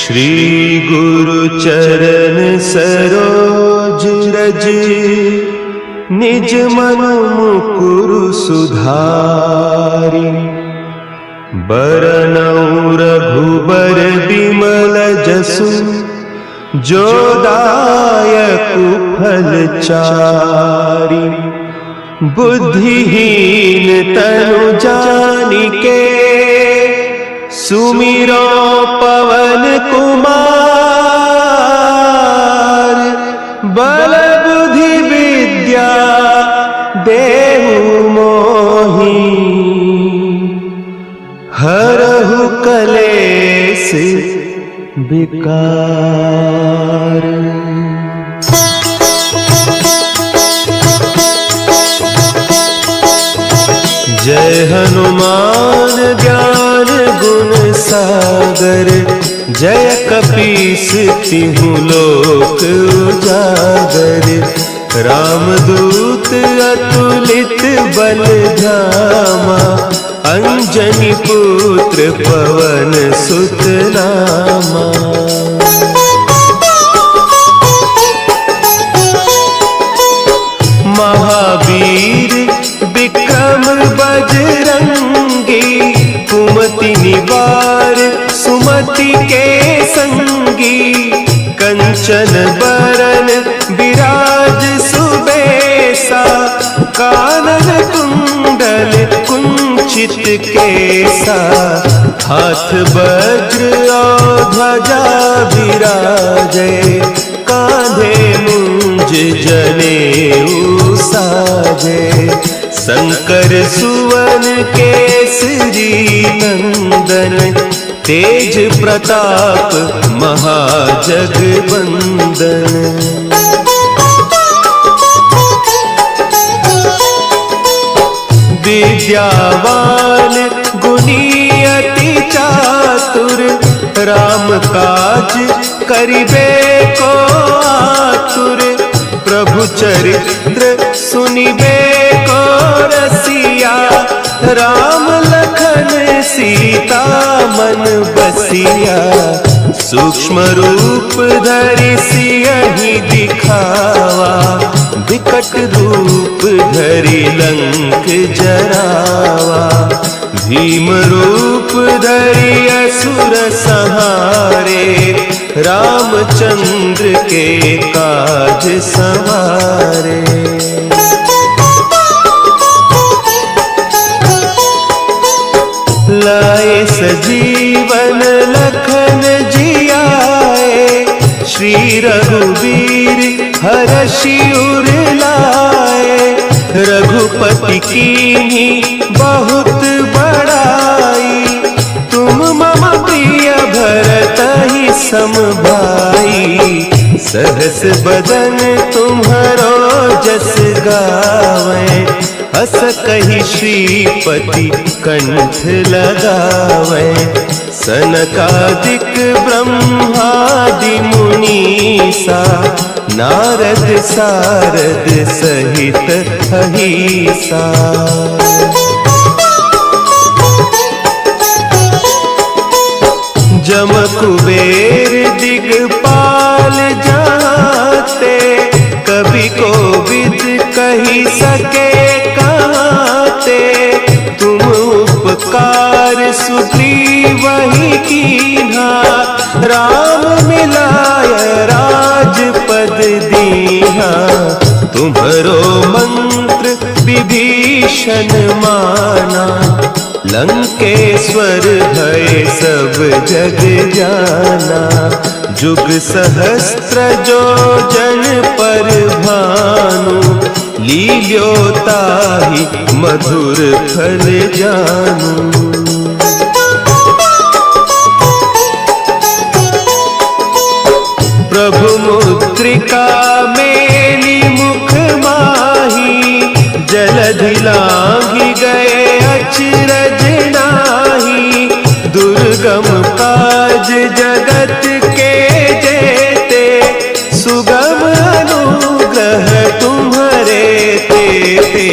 श्री गुरु चरण सरोज रज, निज मन मुकुरु सुधारि। बरनउँ रघुबर बिमल जसु, जो दायकु फल चारि। बुद्धिहीन तनु जानिके, सुमिरो पवन कुमार। बल बुद्धि विद्या देहु मोहि, हरहु कलेस विकार। जय हनुमान ज्ञान गुण सागर, जय कपीस तिहु लोक उजागर। रामदूत अतुलित बल धामा, अंजनी पुत्र पवन सुत नामा। महावीर विक्रम बजरंगी, कुमति निवार सुमति के संगी। कंचन बरन विराज सुबेसा, कानन कुंडल कुंचित केसा। हाथ वज्र और ध्वजा विराजे, कांधे मुंज जनेऊ साजे। शंकर सुवन केसरी नंदन, तेज प्रताप महाजगवंदन। विद्यावान गुणी अति चातुर, राम काज करिबे को आतुर। प्रभु चरित्र सुनिबे को रसिया, राम लखन सीता मन बसिया। सूक्ष्म रूप धरि सियहि दिखावा, विकट रूप धरि लंक जरावा। भीम रूप धरि असुर संहारे, रामचंद्र के काज सवारे। लाए सजीवन लखन जियाए, श्री रघुवीर हरषि उर लाए। रघुपति कीन्ही बहुत बड़ाई, तुम मम प्रिय भरतहि सम भाई। सहस बदन तुम्हरो जस गावें, हस कहि श्रीपति कंठ लगावें। सनकादिक ब्रह्मादि मुनीसा, नारद सारद सहित अहीसा। जम कुबेर दिगपाल जाते, कवि कोविद कही सके कहते। तुम उपकार सुग्रीवहि कीन्हा, राम मिलाय राजपद दीन्हा। तुम्हरो मंत्र विभीषण माना, लंकेश्वर भय सब जग जाना। जुग सहस्त्र जो जन पर भानु, लील्योताहि मधुर फल जानू। प्रभु मुद्रिका मेली मुख माही, जलधि लांघि गए अचरज नाही। दुर्गम काज जगत के जेते, सुगम अनुग्रह तुम्हरे तेते।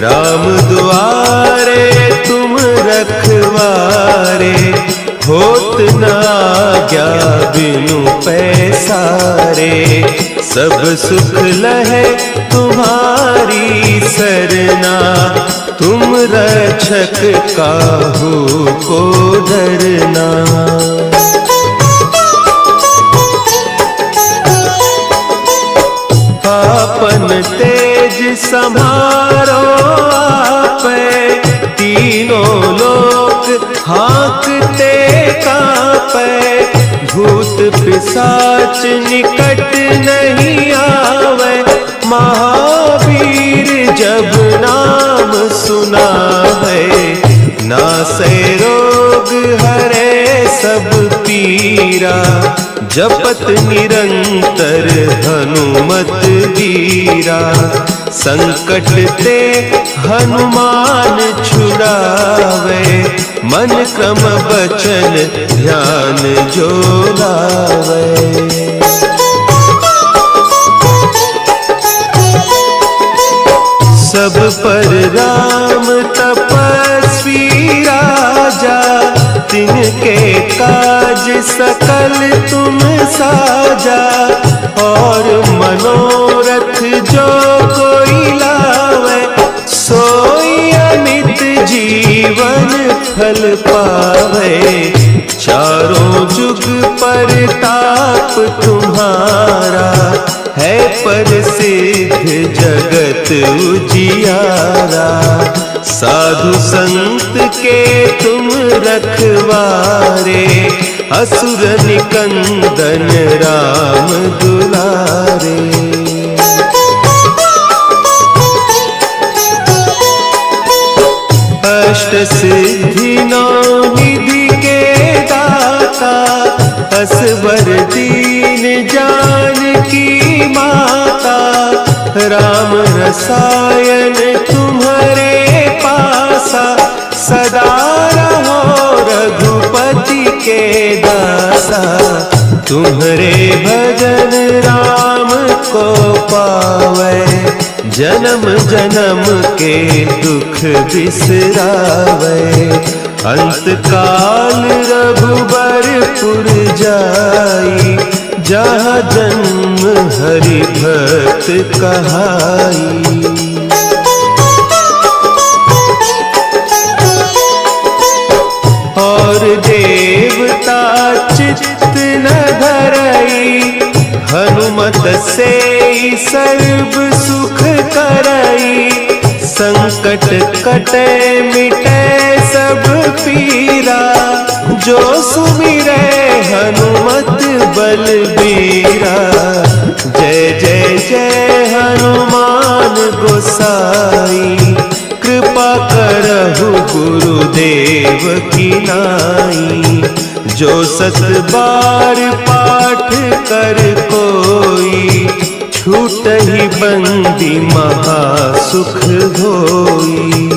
राम दुआरे तुम रखवारे, होत न आज्ञा बिनु पैसारे, सब सुख लहे तुम्हारी सरना, तुम रक्षक काहू को डरना। आपन तेज सम्हारो आपे, तीनों लोक हाँकते कांपे, भूत पिशाच निकट नहीं आवे, महावीर जब नाम सुनावे, नासै रोग हरे सब पीरा, जपत निरंतर हनुमत वीरा, संकट ते हनुमान छुड़ावे, मन क्रम बचन ध्यान जो लावे। सब पर राम तपस्वी राजा, तिनके काज सकल तुम साजा, और मनोरथ जो कोई लावे, सोई अमित जीवन फल पावे, चारों जुग परताप तुम्हारा, है प्रसिद्ध जगत उजियारा, साधु संत के तुम रखवारे, असुर निकंदन राम दुलारे। अष्ट सिद्धि नौ निधि के दाता, असवर दीन जानकी माता, राम रसायन तुम्हारे पासा, सदा रहो रघुपति के दासा, तुम्हारे भजन राम को पावे, जन्म जन्म के दुख बिसरावे, अंत काल रघुबरपुर जाई, जहाँ जन्म हरि भक्त कहाई। और देवता चित्त न धरई, हनुमत से सर्व सुख करई, संकट कटे मिटे सब पीरा, जो सुमिरे हनुमत बलबीरा। जय जय जय हनुमान गोसाई, कृपा करहु गुरुदेव की नाई, जो सत बार पाठ कर कोई, छूटहि बंदी महा सुख होई।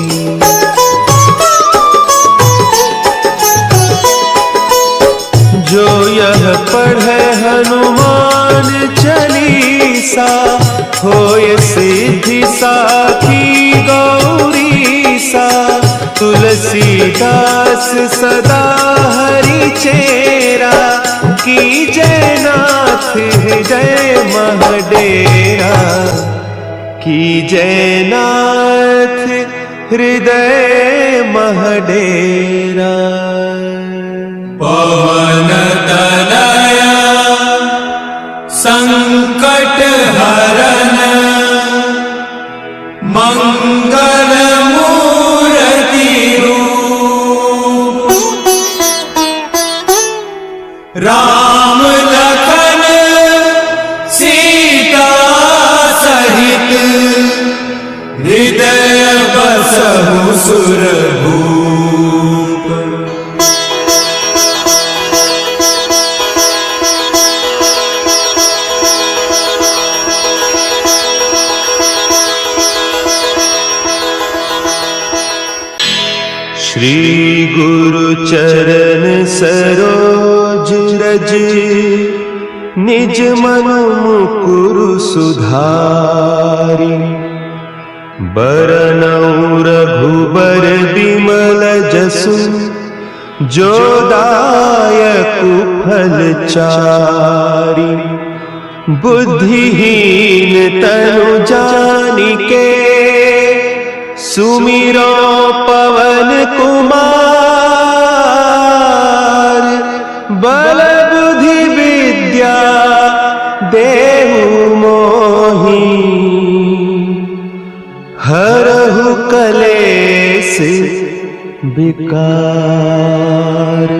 जो यह पढ़े हनुमान चालीसा, होय सिद्धि साखी गौरीसा, तुलसीदास सदा हरि चेरा, की जय नाथ हृदय महडेरा, की जय नाथ हृदय महडेरा। पवन तनया संकट हरन, मंगल मूर्ति रूप, राम लखन सीता सहित, हृदय बसहु सुरभूप। श्री गुरु चरण सरोज रज, निज मन मुकुरु सुधारि, बरनउँ रघुबर बिमल जसु, जो दायक फलचारी। बुद्धिहीन तनु जानिके सुमिरो पवन कुमार। बल बुद्धि विद्या देहु मोहि हरहु कलेस विकार।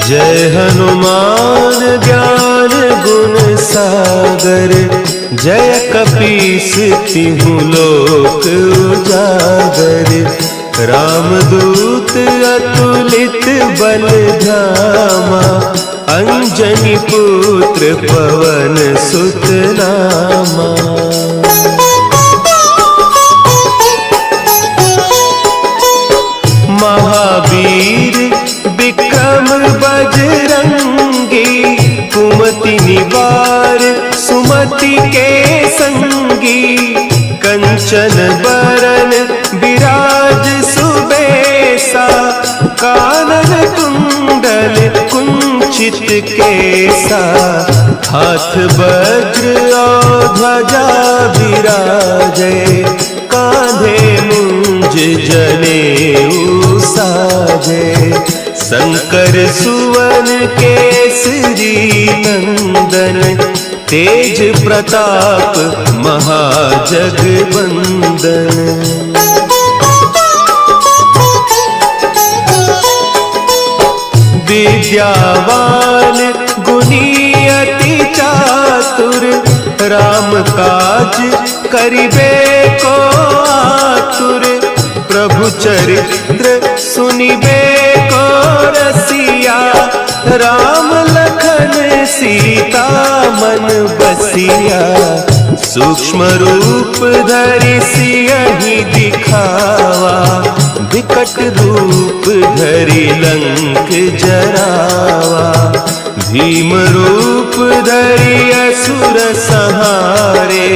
जय हनुमान ज्ञान गुण सागर। जय कपीस तिहु लोक उजागर। रामदूत अतुलित बल धामा। अंजनी पुत्र पवन सुत नामा। महावीर विक्रम बजरंगी। कुमति निवार सुमति के संगी। कंचन बरन विराज सुबेसा। कानन कुंडल कुंचित केसा। हाथ वज्र और ध्वजा विराजे। कांधे मुंज जनेऊ साजे। शंकर सुवन केसरी नंदन। तेज प्रताप महाजगवंदन। विद्यावान गुणी अति चातुर। राम काज करिबे को आतुर। प्रभु चरित्र सुनिबे को रसिया। राम लखन सीता मन बसिया। सूक्ष्म रूप धरि सियहि दिखावा। विकट रूप धरि लंक जरावा। भीम रूप धरि असुर संहारे।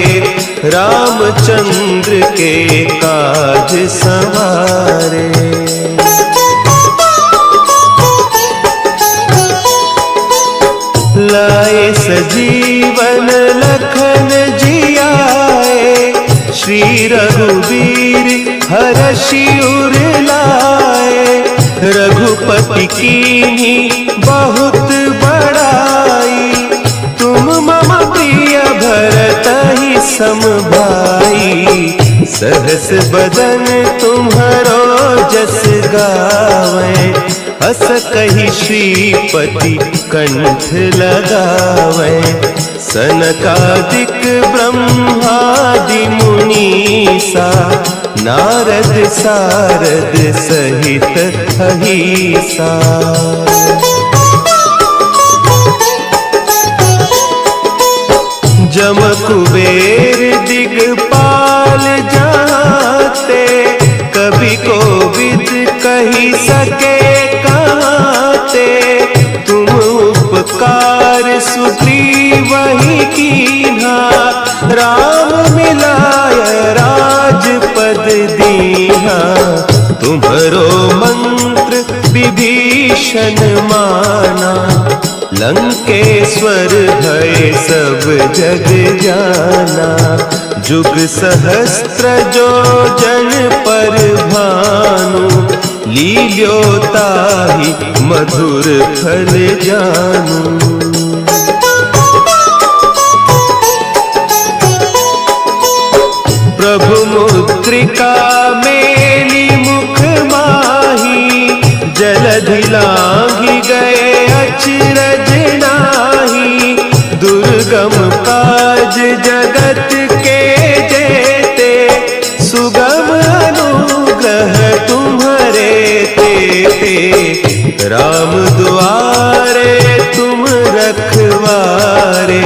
रामचंद्र के काज संवारे। लाए सजीवन लखन जियाए। श्री रघुवीर हरषि उर लाए। रघुपति कीन्ही बहुत बड़ाई। तुम मम प्रिय भरतहि सम भाई। सहस बदन तुम्हरो जस गावें। हस कहि श्रीपति कंठ लगावें। सनकादिक ब्रह्मादि मुनीसा। नारद सारद सहित अहीसा। जम कुबेर दिगपाल जाते। कवि कोविद कही सके कहते। तुम उपकार सुग्रीवहि कीन्हा। राम मिलाय राजपद दीन्हा। तुम्हरो मंत्र विभीषण माना। लंकेश्वर भय सब जग जाना। जुग सहस्त्र जो जन पर भानु। लील्योताहि मधुर फल जानू। प्रभु मुद्रिका मेली मुख माही। जलधि लांघि गए अचरज नाही। दुर्गम काज जगत के जेते। सुगम अनुग्रह तुम्हारे तेते। राम दुआरे तुम रखवारे।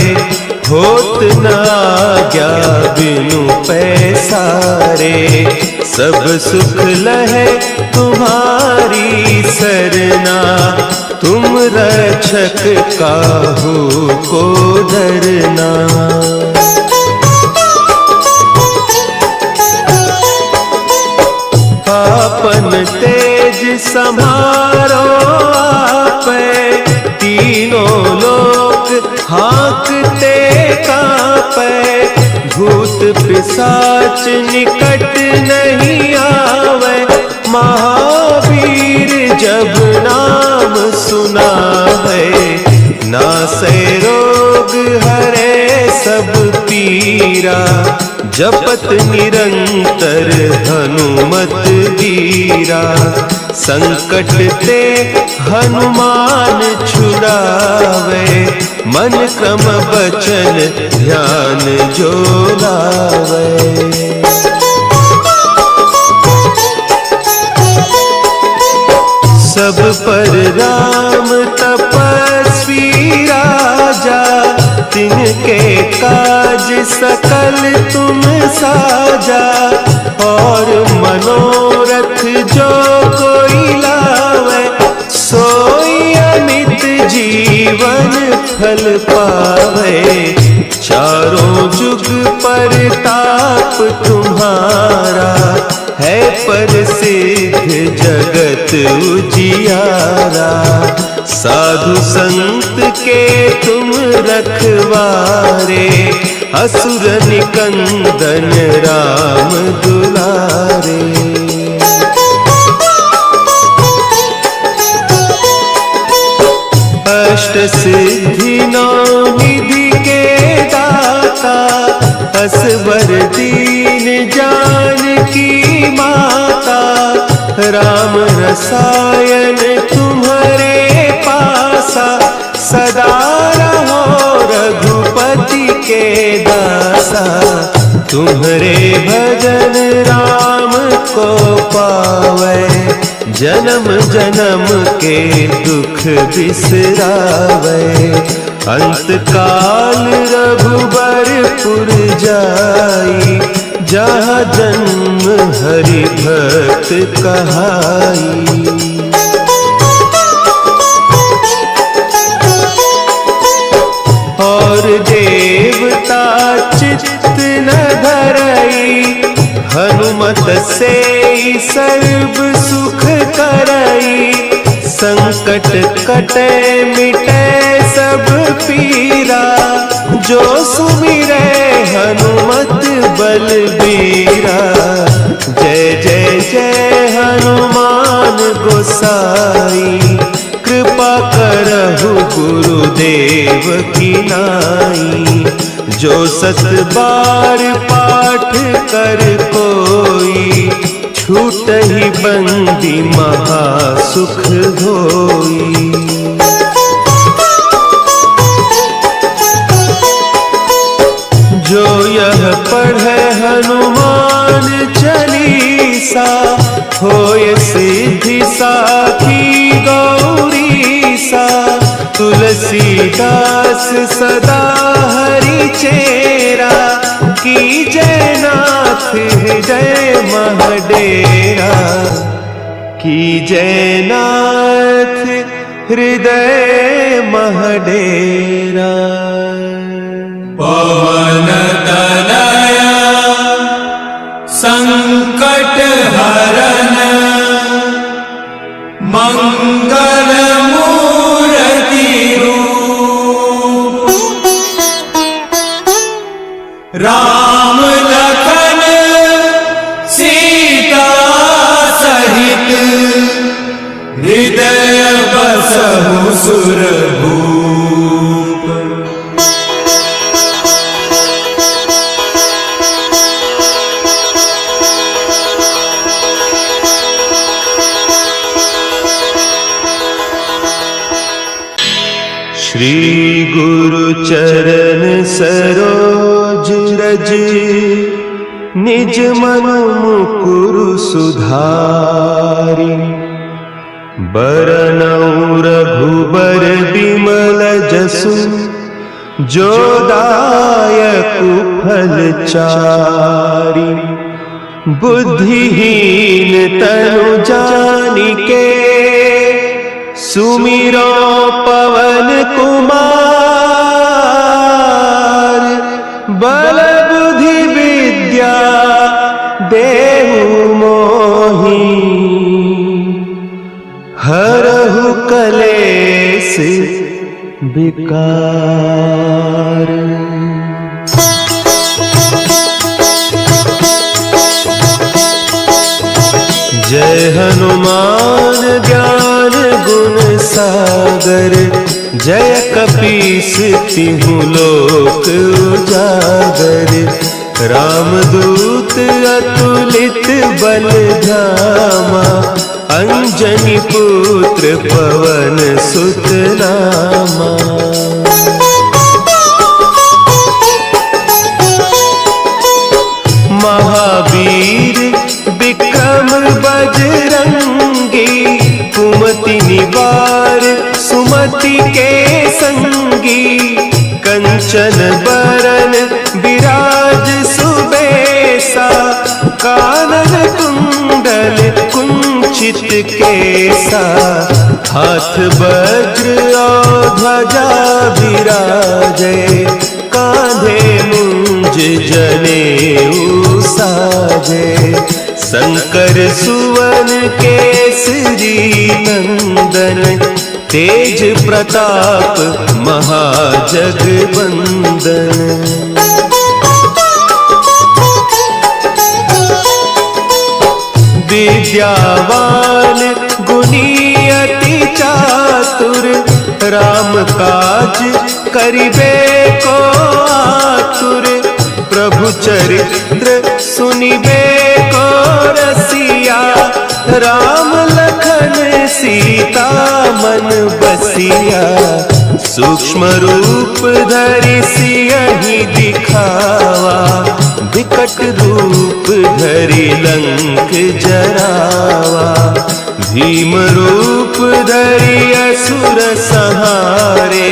होत न आज्ञा बिनु पैसारे। सब सुख लहे तुम्हारी सरना। तुम रक्षक काहू को डरना। आपन तेज समारो आपे, तीनों लोक हाँकते कांपे। भूत पिशाच निकट नहीं आवे, महावीर जब नाम सुनावे। नासै रोग हरे सब पीरा, जपत निरंतर हनुमत वीरा। संकट ते हनुमान छुड़ावे, मन क्रम बचन ध्यान जो लावे। सब पर राम तपस्वी राजा, तिनके काज सकल तुम साजा। और मनोरथ जो कोई लावे, सोई अमित जीवन फल पावे। चारों जुग परताप तुम्हारा, है प्रसिद्ध जगत उजियारा। साधु संत के तुम रखवारे, असुर निकंदन राम दुलारे। अष्ट सिद्धि नौ निधि के दाता, असवर दीन जानकी माता। राम रसायन तुम्हारे पासा, सदा रहो रघुपति के दासा। तुम्हारे भजन राम को पावे, जन्म जन्म के दुख बिसरावे। अंत काल रघुबरपुर जाई, जहाँ जन्म हरि भक्त कहाई। और देवता चित्त न धरई, हनुमत से सर्व सुख करई। संकट कटे मिटे सब पीरा, जो सुमिरे हनुमत बलबीरा। जय जय जय हनुमान गोसाई, कृपा करहु गुरुदेव की नाई। जो सत बार पाठ कर कोई, छूटहि बंदी महासुख होई। जो यह पढ़े हनुमान चालीसा, होय सिद्धि साखी गौरीसा। तुलसीदास सदा हरि चेरा, की जय नाथ हृदय महडेरा। की जय नाथ हृदय महडेरा। पवन तनया संकट हरन, मंगल मूर्ति रूप। राम लखन सीता सहित, हृदय बसहु सुरभूप। श्री गुरु चरण सरोज रज, निज मन मुकुरु सुधारि। बरनउँ रघुबर बिमल जसु, जो दायकु फल चारि। बुद्धिहीन तनु जानिके, सुमिरो पवन कुमार। बल बुद्धि विद्या देहु मोहि, हरहु कलेस विकार। जय हनुमान ज्ञान गुण सागर, जय कपीस तिहु लोक उजागर। रामदूत अतुलित बल धामा, अंजनी पुत्र पवन सुत नामा। महावीर विक्रम बजरंगी, कुमति निवार सुमति के संगी। कंचन बरन विराज सुबेसा, कानन कुंडल कुंचित केसा। हाथ वज्र और ध्वजा विराजे, कांधे मुंज जनेऊ साजे। शंकर सुवन केसरी नंदन, तेज प्रताप महाजगवंदन। विद्यावान गुणी अति चातुर, राम काज करिबे को आतुर। प्रभु चरित्र सुनिबे को रसिया, राम लखन सीता मन बसिया। सूक्ष्म रूप धरि सियहि दिखावा, विकट रूप धरि लंक जरावा। भीम रूप धरि असुर संहारे,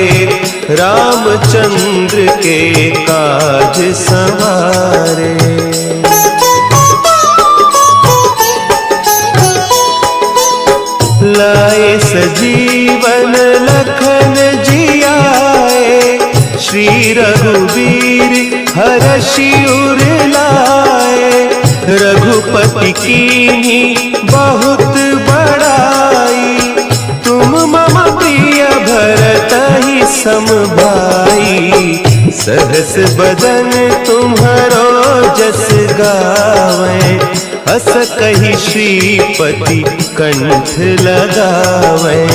रामचंद्र के काज सवारे। लाए सजीवन लखन जियाए, श्री रघुवीर हरषि उर लाए। रघुपति कीन्ही बहुत बड़ाई, तुम मम प्रिय भरतहि सम भाई। सहस बदन तुम्हरो जस गावें, हस कहि श्रीपति कंठ लगावें।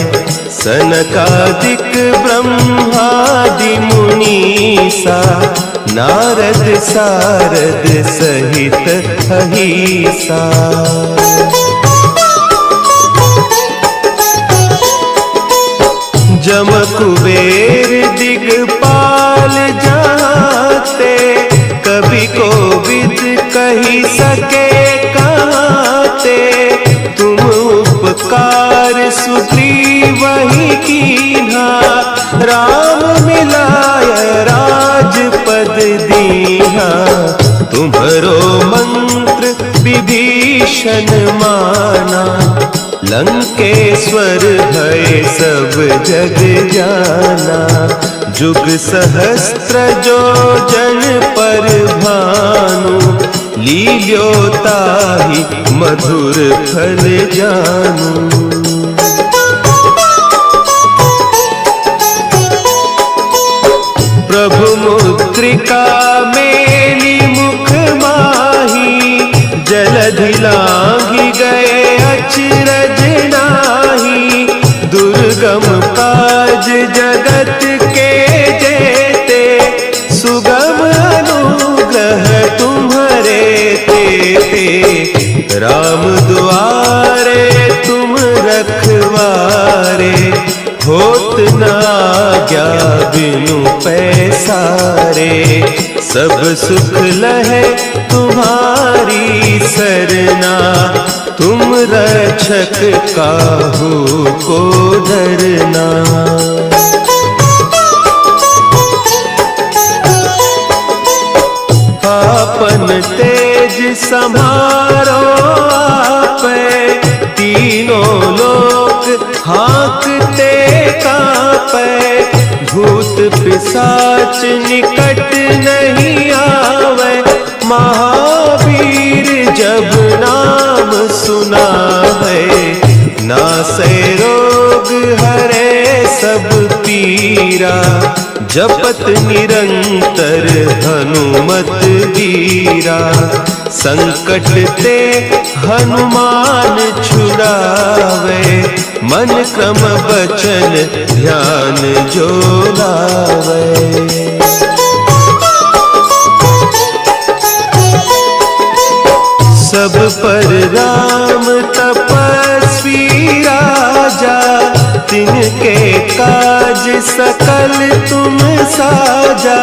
सनकादिक ब्रह्मादि मुनीसा, नारद सारद सहित अहीसा। जम कुबेर दिगपाल जाते, कवि कोविद कही सके कहते। तुम उपकार सुग्रीवहि कीन्हा, राम मिलाय राजपद दीन्हा। तुम्हरो मंत्र विभीषण माना, लंकेश्वर भय सब जग जाना। जुग सहस्त्र जो जन पर भानु, लील्योताहि मधुर फल जानू। प्रभु मुद्रिका मेली मुख माही, जलधि लांघि गए अचरज नाही। दुर्गम काज जगत के जेते, सुगम अनुग्रह तुम्हारे तेते। राम दुआरे तुम रखवारे, होत न आज्ञा बिनु पैसारे। सब सुख लहे तुम्हारी सरना, तुम रक्षक काहू को डरना। आपन तेज समारो आपे, तीनों लोक हाँकते कांपे। भूत पिशाच निकट नहीं आवे, महावीर जब नाम सुना है, नासे रोग हरे सब पीरा। जपत निरंतर हनुमत वीरा, संकट ते हनुमान छुड़ावे। मन क्रम बचन ध्यान जो लावे। सब पर राम तपस्वी राजा, तिनके काज सकल तुम साजा।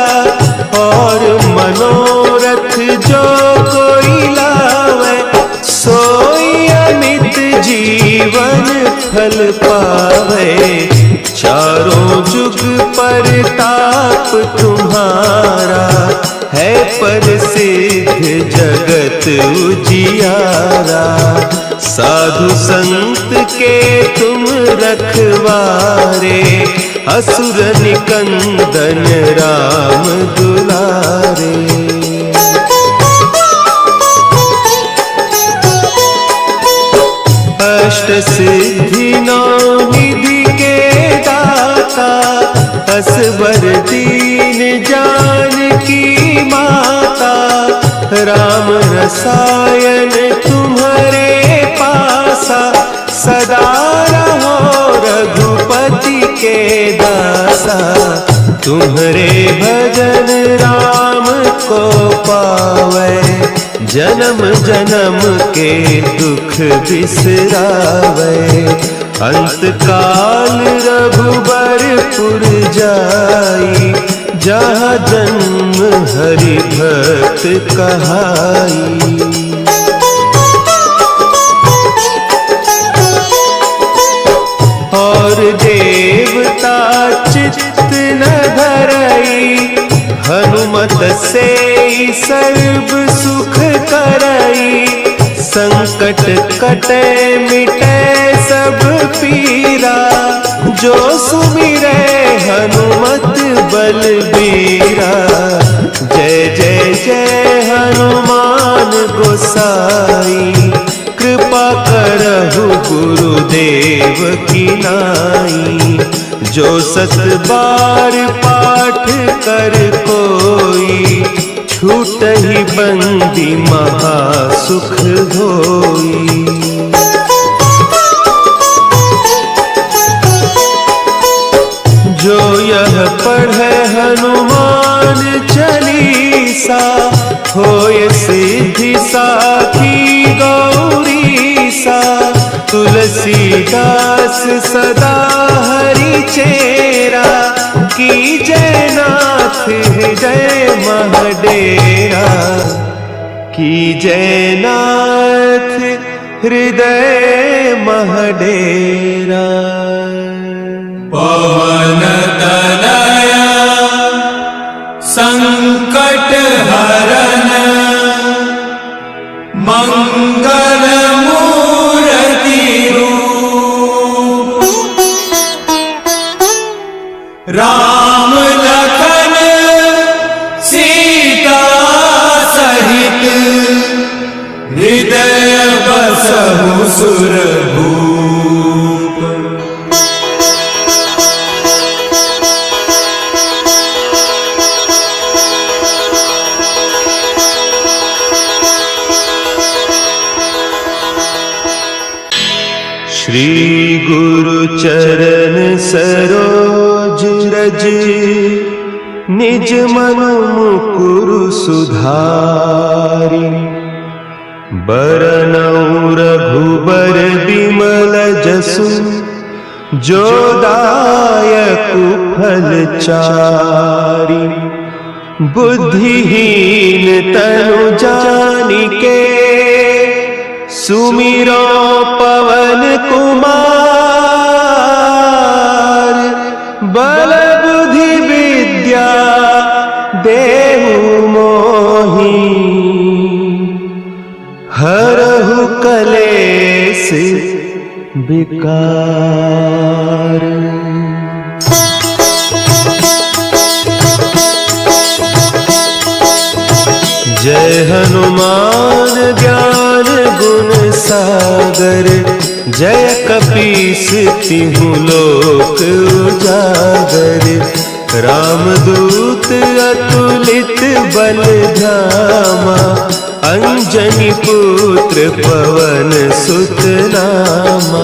और मनोरथ जो कोई लावे, सोई अमित जीवन फल पावे। चारों जुग परताप तुम्हारा, है प्रसिद्ध जगत उजियारा। साधु संत के तुम रखवारे, असुर निकंदन राम दुलारे। अष्ट सिद्धि नौ निधि के दाता, असवर दीन जानकी माता। राम रसायन तुम्हारे पासा, सदा रहो रघुपति के दासा। तुम्हारे भजन राम को पावे, जन्म जन्म के दुख बिसरावे। अंत काल रघुबरपुर जाई, जहाँ जन्म हरि भक्त कहाई। और देवता चित्त न धरई, हनुमत से सर्व सुख करई। संकट कटे मिटे सब पीरा, जो सुमिरे हनुमत बलबीरा। जय जय जय हनुमान गोसाई, कृपा करहु गुरुदेव की नाई। जो सत बार पाठ कर कोई, छूट ही बंदी महासुख होई। जो यह पढ़े हनुमान चालीसा, होय सिद्धि साखी गौरीसा। तुलसीदास सदा हरि चेरा, की जय नाथ हृदय महडेरा। की जय नाथ हृदय महडेरा। पवन तनया संकट हरन, मंगल मूर्ति रूप। राम लखन सीता सहित, हृदय बसहु सुरभूप। श्री गुरु चरण सरोज रज, निज मन मुकुरु सुधारि। बरनउँ रघुबर बिमल जसु, जो दायकु फल चारि। बुद्धिहीन तनु जानिके, सुमिरो पवन कुमार। बल बुद्धि विद्या देहु मोहि, हरहु कलेस विकार। जय हनुमान ज्ञान सागर, जय कपीस तिहु लोक उजागर। रामदूत अतुलित बल धामा, अंजनी पुत्र पवन सुत नामा।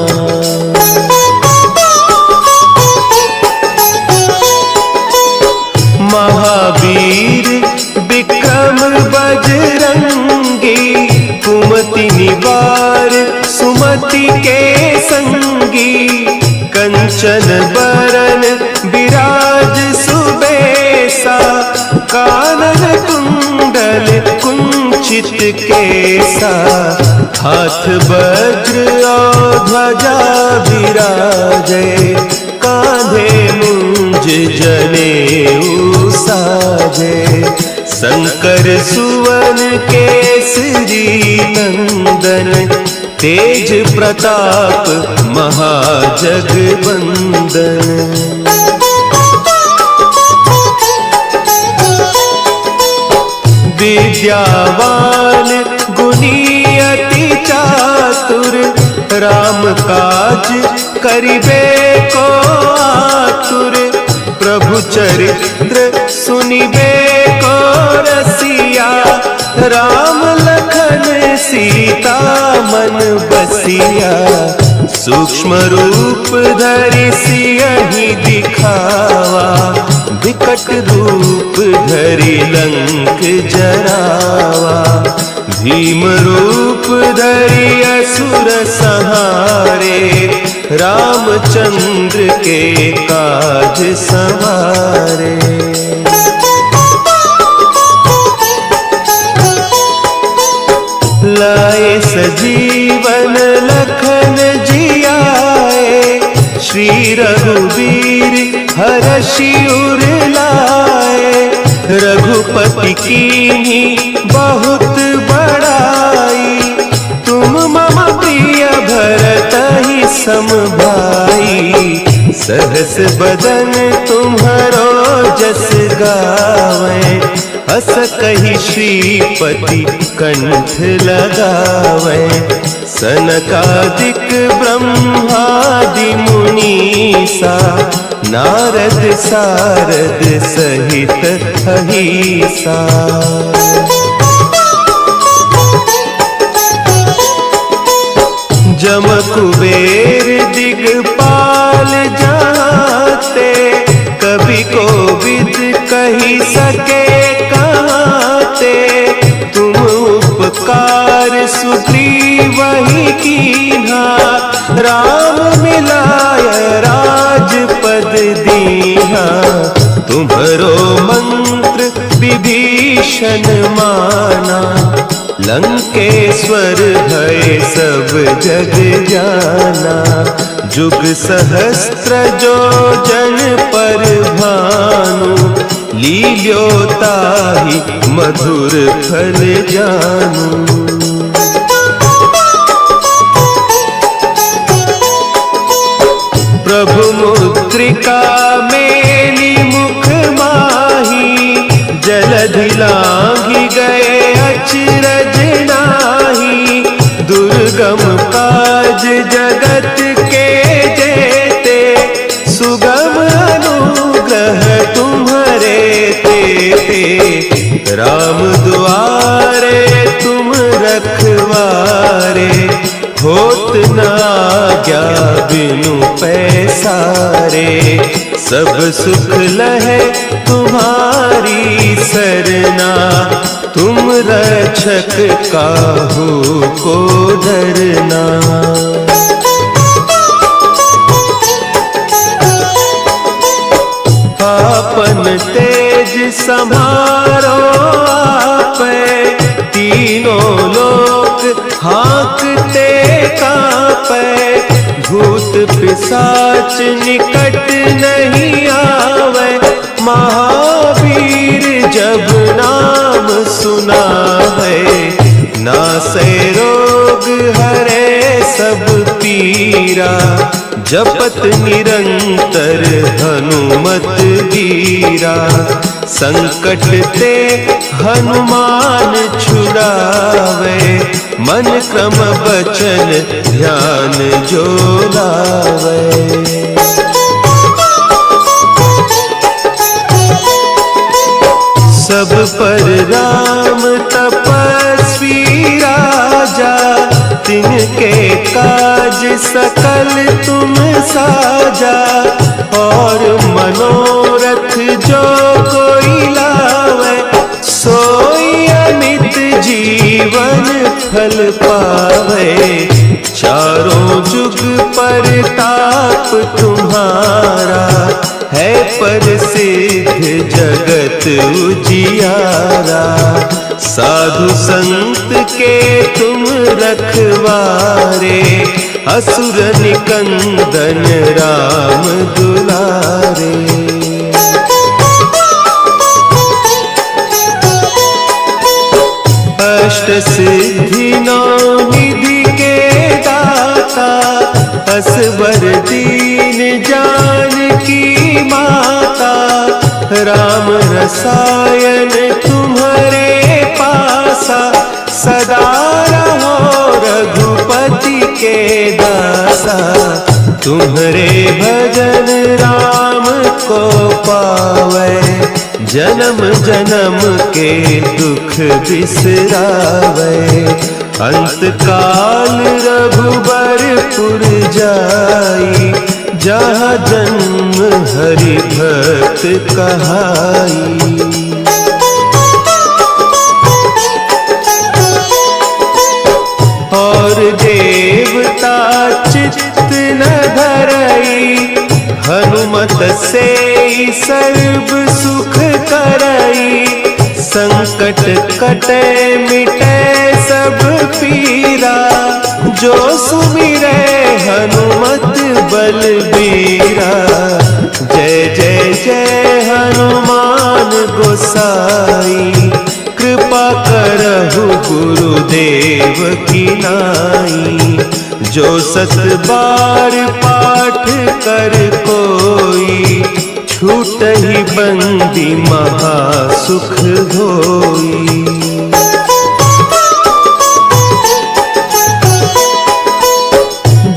महावीर विक्रम बजरंगी, कुमति निवार सुमति के संगी। कंचन बरन विराज सुबेसा, कानन कुंडल कुंचित केसा। हाथ वज्र और ध्वजा विराजे, कांधे मुंज जनेऊ साजे। शंकर सुवन केसरी नंदन, तेज प्रताप महाजगवंदन। विद्यावान गुणी अति चातुर, राम काज करिबे को आतुर। प्रभु चरित्र सुनिबे को रसिया, राम लखन सीता मन बसिया। सूक्ष्म रूप धरि सियहि दिखावा, विकट रूप धरि लंक जरावा। भीम रूप धरि असुर संहारे, रामचंद्र के काज संवारे। लाए सजीवन लखन जियाए, श्री रघुवीर हरषि उर लाए। रघुपति कीन्ही बहुत बड़ाई, तुम मम प्रिय भरतहि सम भाई। सहस बदन तुम्हरो जस गावें, हस कहि श्रीपति कंठ लगावें। सनकादिक ब्रह्मादि मुनीसा, नारद सारद सहित अहीसा। जम कुबेर दिगपाल जाते, कवि कोविद कही सके कहते। तुम उपकार सुग्रीव ही कीन्हा, राम मिलाय राजपद दीन्हा। तुम्हरो मंत्र विभीषण माना, लंकेश्वर भय सब जग जाना। जुग सहस्त्र जो जन पर भानु, लील्योताहि मधुर फल जानू। प्रभु मुद्रिका मेली मुख माही, जलधि लांघि गए अचरज नाही। दुर्गम काज जगत के जेते, सुगम अनुग्रह तुम्हरे तेते। राम दुआरे तुम रखवारे, होत न आज्ञा बिनु पैसारे। सब सुख लहे तुम्हारी सरना, तुम रक्षक काहू को डरना। आपन तेज समारो आपै, तीनों लोक हाँकते कांपै। भूत पिशाच निकट नहीं आवे, महावीर जब नाम सुना है। नासै रोग हरे सब पीरा, जपत निरंतर हनुमत वीरा, संकट ते हनुमान छुड़ावे, मन क्रम बचन ध्यान जो लावे। सब पर राम तपस्वी राजा, तिनके काज सकल तुम साजा, और मनोरथ जो कोई लावे, सोई अमित जीवन फल पावे। चारों जुग परताप तुम्हारा, है प्रसिद्ध जगत उजियारा। साधु संत के तुम रखवारे, असुर निकंदन राम दुलारे। अष्ट सिद्धि नौ निधि के दाता, असवर दीन जानकी माता। राम रसायन तुम्हारे पासा, सदा रहो रघुपति के दासा। तुम्हारे भजन राम को पावे, जन्म जन्म के दुख बिसरावे। अंत काल रघुबरपुर जाई, जहाँ जन्म हरि भक्त कहाई। और देवता चित्त न धरई, हनुमत से सर्व सुख करई। संकट कटे मिटे सब पीरा, जो सुमिरे हनुमत बलबीरा। जय जय जय हनुमान गोसाई, कृपा करहु गुरुदेव की नाई। जो सत बार पाठ कर कोई, छूटहि बंदी महा सुख होई।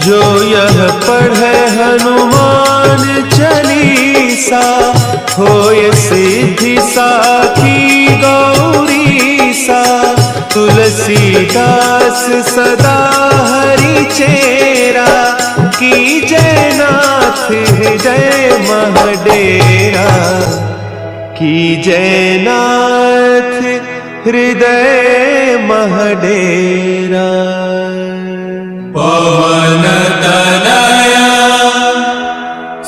जो यह पढ़े हनुमान चालीसा, होय सिद्धि साखी गौरीसा। तुलसीदास सदा हरि चेरा, कीजय नाथ हृदय महडेरा। कीजय नाथ हृदय महडेरा। पवन तनया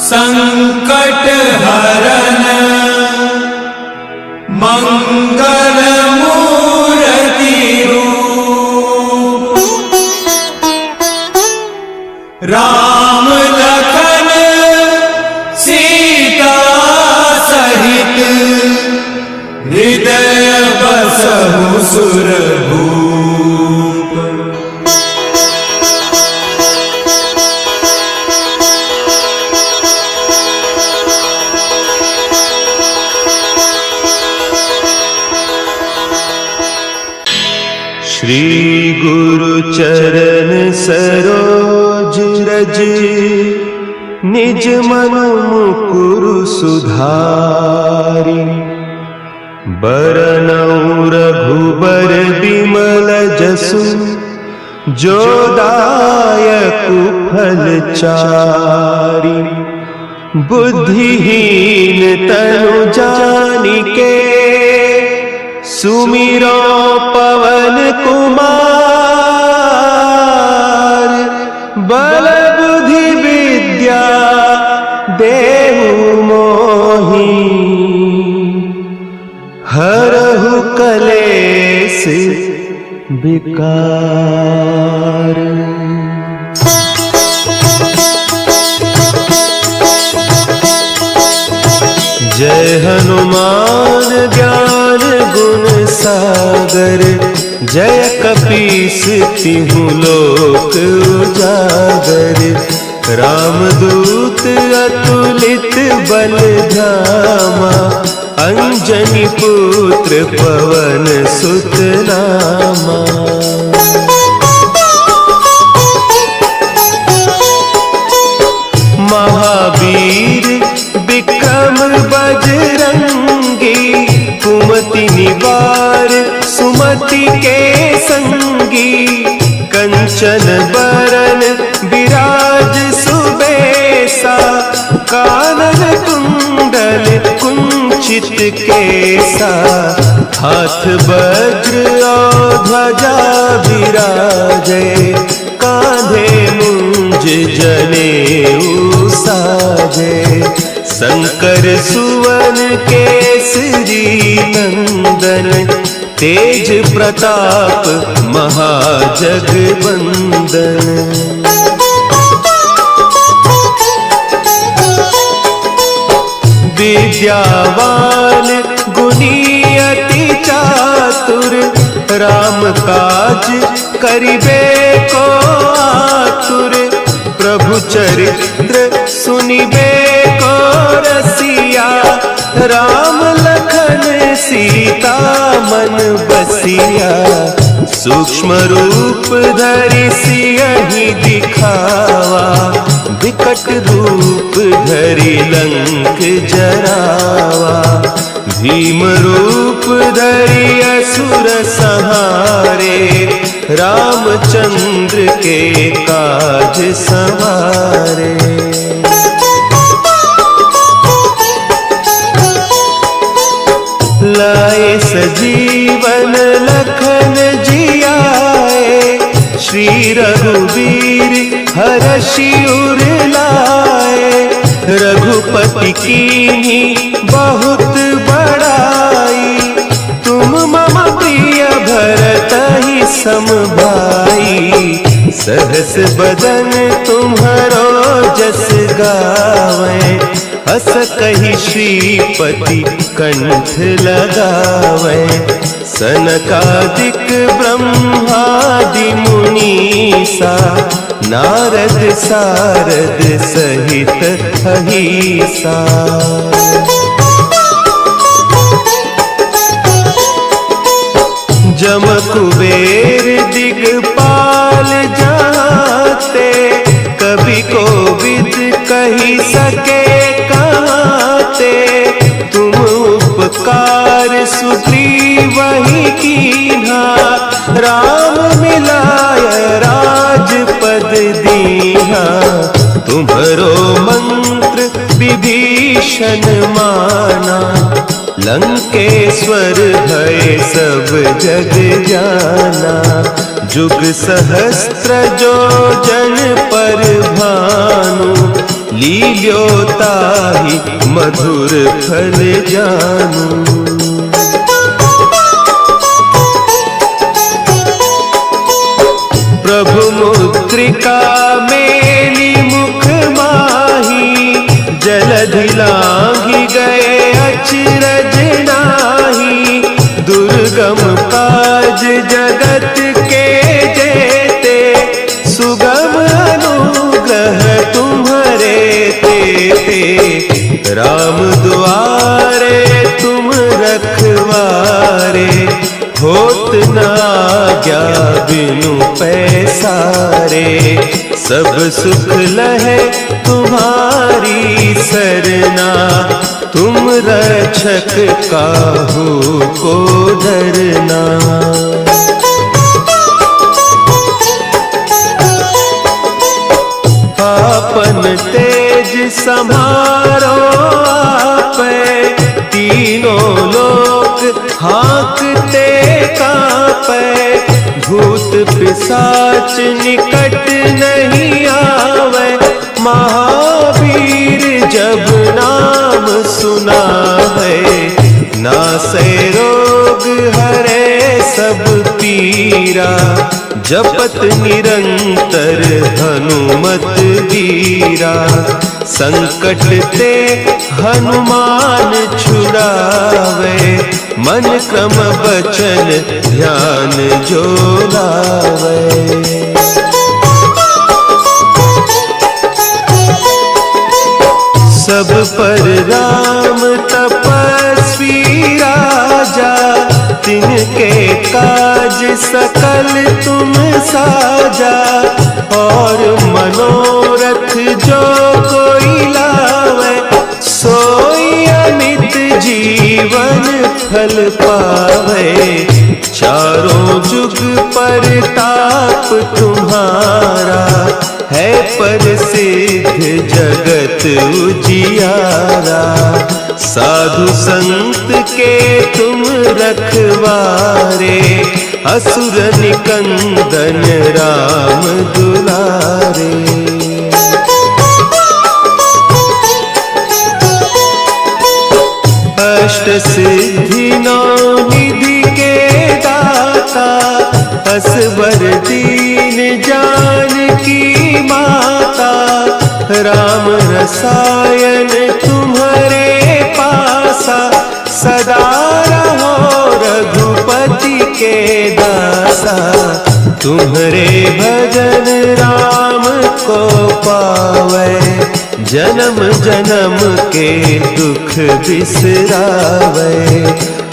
संकट हरन, मंगल मूर्ति रूप। राम लखन सीता सहित, हृदय बसहु सुरभूप। श्री गुरु चरण सरोज रज, निज मन मुकुरु सुधारि। बरनउँ रघुबर बिमल जसु, जो दायक फल चारि। बुद्धिहीन तनु जानिके, सुमिरो पवन कुमार। बल बुद्धि विद्या देहु मोहि, हरहु कलेस विकार। जय हनुमान ज्ञान गुण सागर, जय कपीस तिहु लोक उजागर। रामदूत अतुलित बल धामा, अंजनी पुत्र पवन सुत नामा। महावीर विक्रम बजरंगी, कुमति निवार सुमति के संगी। कंचन बरन विराज सुबेसा, कानन कुंडल कुंचित केसा। हाथ वज्र और ध्वजा विराजे, कांधे मुंज जनेऊ साजे। शंकर सुवन केसरी नंदन, तेज प्रताप महाजगवंदन। विद्यावान गुणी अति चातुर, राम काज करिबे को आतुर। प्रभु चरित्र सुनिबे को रसिया, राम लखन सीता मन बसिया। सूक्ष्म रूप धरि सियहि दिखावा, विकट रूप धरि लंक जरावा। भीम रूप धरि असुर संहारे, रामचंद्र के काज संवारे। लाए सजीवन लखन जियाए, श्री रघुवीर हरषि उर लाए। रघुपति कीन्ही बहुत बड़ाई, तुम मम प्रिय भरतहि सम भाई। सहस बदन तुम्हरो जस गावें, हस कहि श्रीपति कंठ लगावें। सनकादिक ब्रह्मादि मुनीसा, नारद सारद सहित अहीसा। जम कुबेर दिगपाल जाते, कवि कोविद कही सके कहते। तुम उपकार सुग्रीवहि कीन्हा, राम मिलाय राजपद दीन्हा। तुम्हरो मंत्र विभीषण माना, लंकेश्वर भय सब जग जाना। जुग सहस्त्र जो जन पर भानु, लील्यो ताहि मधुर फल जानू। प्रभु मुद्रिका मेली मुख माही, जलधि लांघि गए अचरज नाही। दुर्गम काज जगत के जेते, सुगम अनुग्रह तुम्हारे तेते। राम दुआरे तुम रखवारे, होत न आज्ञा बिनु पैसारे। सब सुख लहे तुम्हारी सरना, तुम रक्षक काहू को डरना। आपन तेज समारो आपै, तीनों लोक हाँकते कांपै। भूत पिशाच निकट नहीं आवे, महावीर जब नाम सुना है। नासै रोग हरे सब पीरा, जपत निरंतर हनुमत वीरा। संकट ते हनुमान छुड़ावे, मन क्रम बचन ध्यान जो लावे। सब पर राम तपस्वी राजा, तिनके काज सकल तुम साजा। और मनोरथ जो कोई लावे, सोई अमित जीवन फल पावे। चारों जुग पर ताप तुम्हारा, है प्रसिद्ध जगत उजियारा। साधु संत के तुम रखवारे, असुर निकंदन राम दुलारे। अष्ट सिद्धि नौ निधि के दाता, असवर दीन जानकी माता। राम रसायन तुम्हारे पासा, सदा रहो रघुपति के दासा। तुम्हारे भजन राम को पावे, जन्म जन्म के दुख बिसरावे।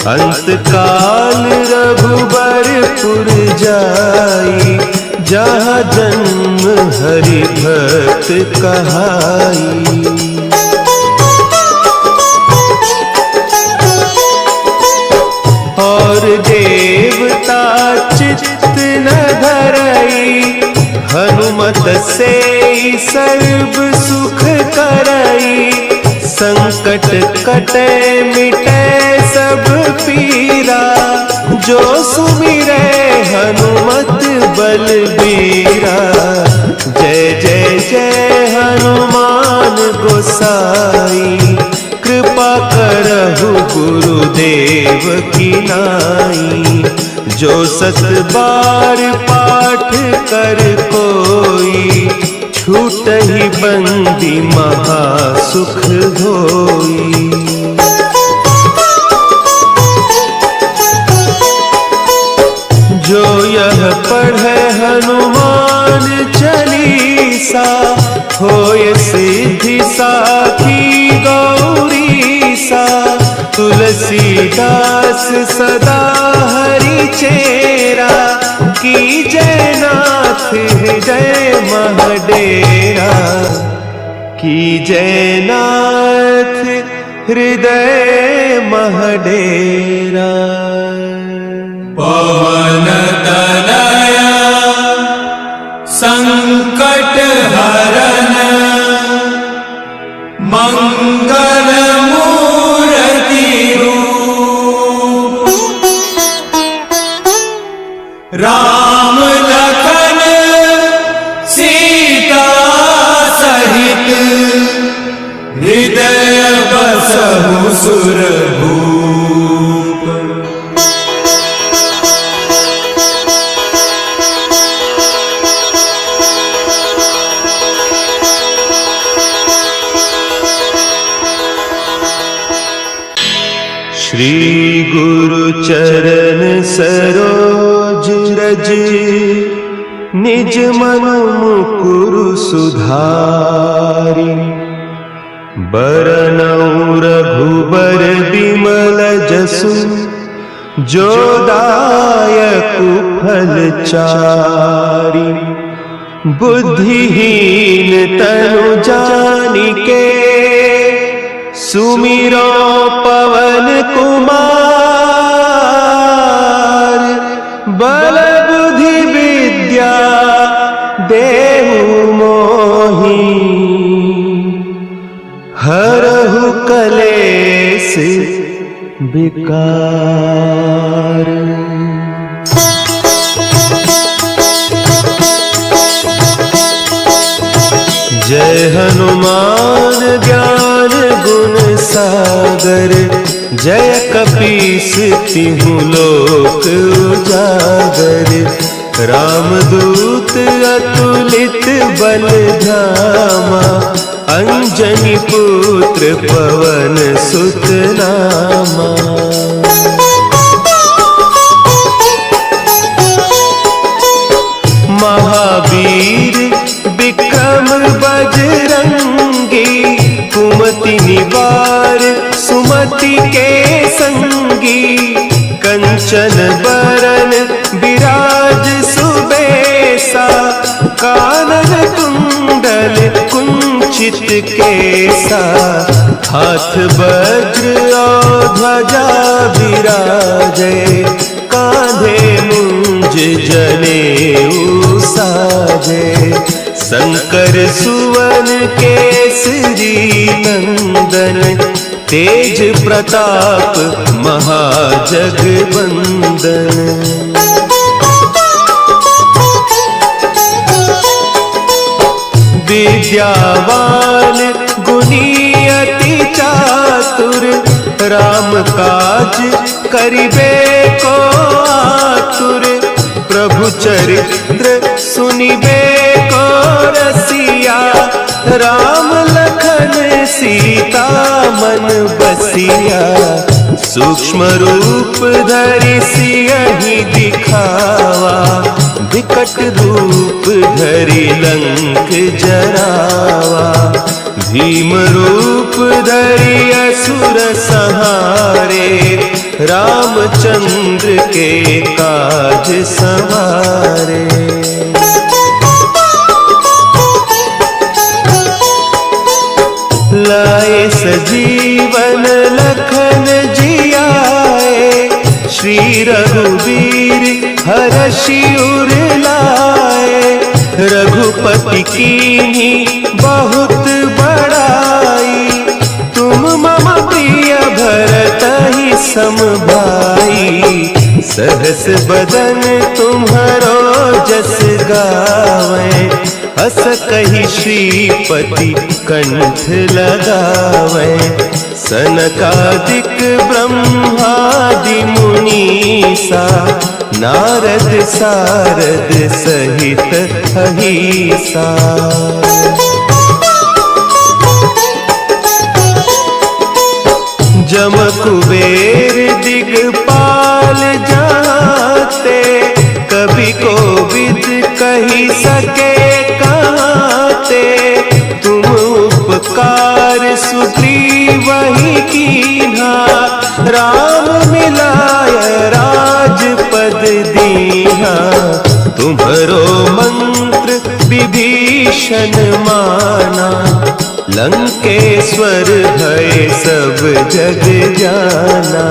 अंत काल रघुबरपुर जाई, जहाँ जन्म हरि भक्त कहाई। और देवता चित्त न धरई, हनुमत से सर्व सुख करई। संकट कटे मिटे सब पीरा, जो सुमिरे हनुमत बलबीरा। जय जय जय हनुमान गोसाई, कृपा करहु गुरुदेव की नाई। जो सत बार पाठ कर कोई, छूटहि बंदी महासुख होई। जो यह पढ़े हनुमान चालीसा, होय सिद्धि साखी गौरीसा। तुलसीदास सदा हरि चेरा, की जय नाथ हृदय महडेरा। की जय नाथ हृदय महडेरा। पवन तनया संकट हरन, मंगल मूर्ति रूप। राम लखन सीता सहित, हृदय बसहु सुरभूप। श्री गुरु चरण सरोज रज, निज मन मुकुरु सुधारि। बरनउँ रघुबर बिमल जसु, जो दायकु फल चारि। बुद्धिहीन तनु जानिके, सुमिरो पवन कुमार। बल बुद्धि विद्या देहु मोहि, हरहु कलेस विकार। जय हनुमान ज्ञान गुण सागर, जय कपीस तिहु लोक उजागर। रामदूत अतुलित बल धामा, अंजनी पुत्र पवन सुत नामा। महावीर विक्रम बजरंगी, कुमति निवार सुमति के संगी, कंचन बरन विराज सुबेसा, कानन कुंडल कुंचित केसा, हाथ वज्र और ध्वजा विराजे, कांधे मुंज जनेऊ साजे, शंकर सुवन केसरी नंदन, तेज प्रताप महाजगवंदन। विद्यावान गुणी अति चातुर, राम काज करिबे को आतुर, प्रभु चरित्र सुनिबे को रसिया, राम लखन सीता मन बसिया, सूक्ष्म रूप धरि सियहि दिखावा, विकट रूप धरि लंक जरावा, भीम रूप धरि असुर संहारे, रामचंद्र के काज संवारे। लाए सजीवन लखन जियाए, श्री रघुवीर हरषि उर लाए, रघुपति कीन्ही बहुत बड़ाई, तुम मम प्रिय भरतहि सम भाई, सहस बदन तुम्हरो जस गावे, हस कहि श्रीपति कंठ लगावे, सनकादिक ब्रह्मादि मुनीसा, नारद सारद सहित अहीसा। जम कुबेर दिगपाल जाते, कवि कोविद कही सके कहते, तुम उपकार सुग्रीवहि कीन्हा, राम मिलाय राजपद दीन्हा, तुम्हरो मंत्र विभीषण माना, लंकेश्वर भय सब जग जाना,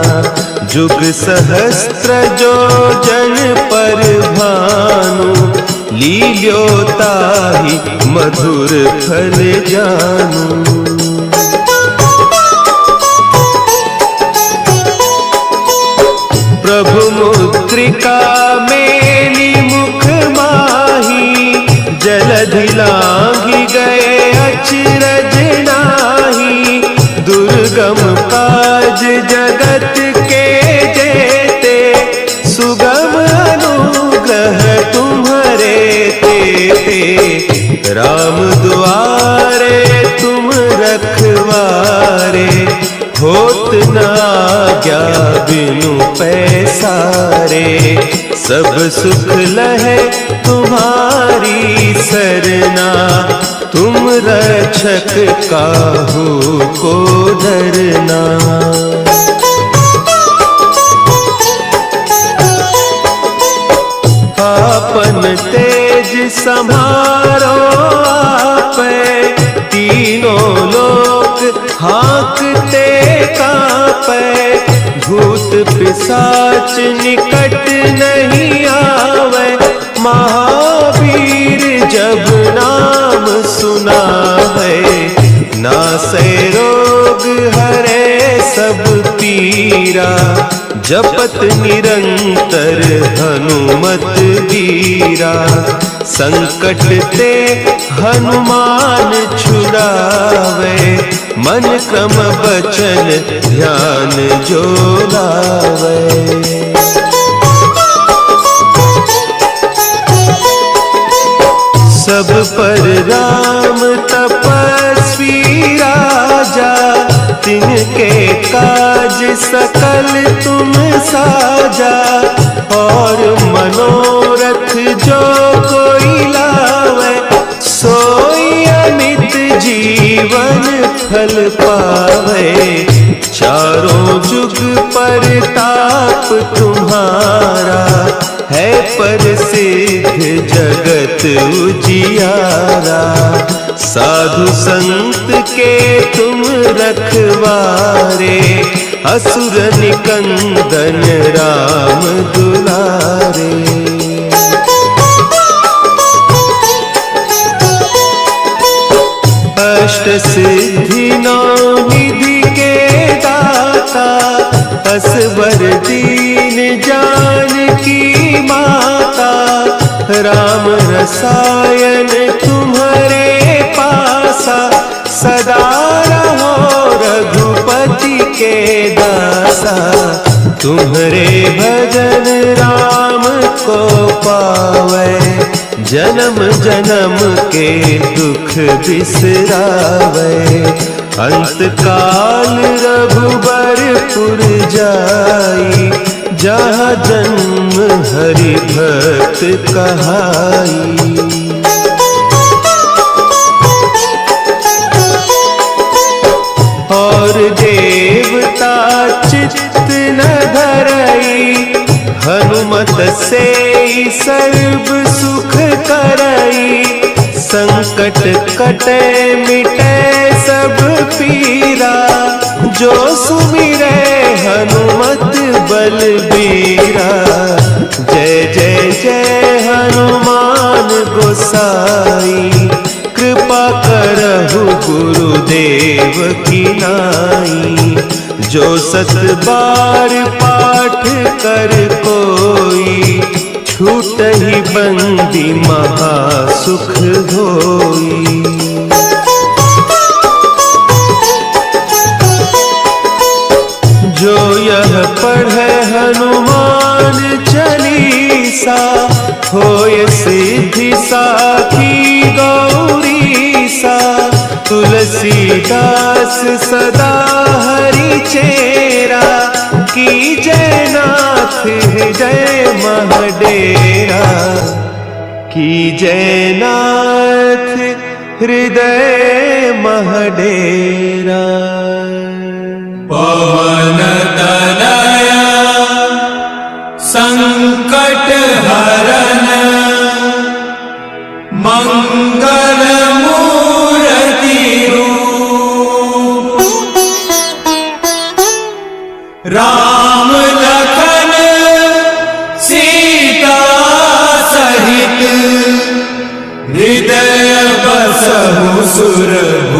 जुग सहस्त्र जो जन पर भानु, लील्यो ताहि मधुर फल जानू। प्रभु मुद्रिका मेली मुख माही, जलधि लांघि गए अचरज नाही, दुर्गम काज जगत के जेते, सुगम अनुग्रह तुम्हारे तेते, राम दुआरे तुम रखवारे, होत न आज्ञा बिनु पैसारे, सब सुख लहे तुम्हारी सरना, तुम रक्षक काहू को डरना। आपन तेज समारो आपे, तीनों लोक हाँकते कांपे, भूत पिशाच निकट नहीं आवे, महावीर जब नाम सुना है, नासै रोग हरे सब पीरा, जपत निरंतर हनुमत वीरा, संकट ते हनुमान छुड़ावे, मन क्रम बचन ध्यान जो लावे। सब पर राम तपस्वी राजा, तिनके काज सकल तुम साजा, और मनोरथ जो कोई लावे, सोई अमित जीवन फल पावे। चारों जुग परताप तुम्हारा है प्रसिद्ध जगत उजियारा। साधु संत के तुम रखवारे असुर निकंदन राम दुलारे। अष्ट सिद्धि नौ निधि के दाता असवर दीन जानकी माता। राम रसायन तुम्हारे पासा सदा रहो रघुपति के दासा। तुम्हारे भजन राम को पावे जन्म जन्म के दुख बिसरावे। अंत काल रघुबरपुर जाई जहाँ जन्म हरि भक्त कहाई। और देवता चित्त न धरई हनुमत से सर्व सुख करई। संकट कटे मिटे सब पीरा जो सुमिरे हनुमत बलबीरा। जय जय जय हनुमान गोसाई कृपा करहु गुरुदेव की नाई। जो सत बार पाठ कर कोई छूट ही बंदी महासुख होई। जो यह पढ़े हनुमान चालीसा होय सिद्धि साखी गौरीसा। तुलसीदास सदा हरि चेरा की जय नाथ हृदय महडेरा। की जय नाथ हृदय महडेरा। पवन तनया संकट हरन मंगल मूर्ति रूप। राम लखन सीता सहित हृदय बसहु सुरभूप।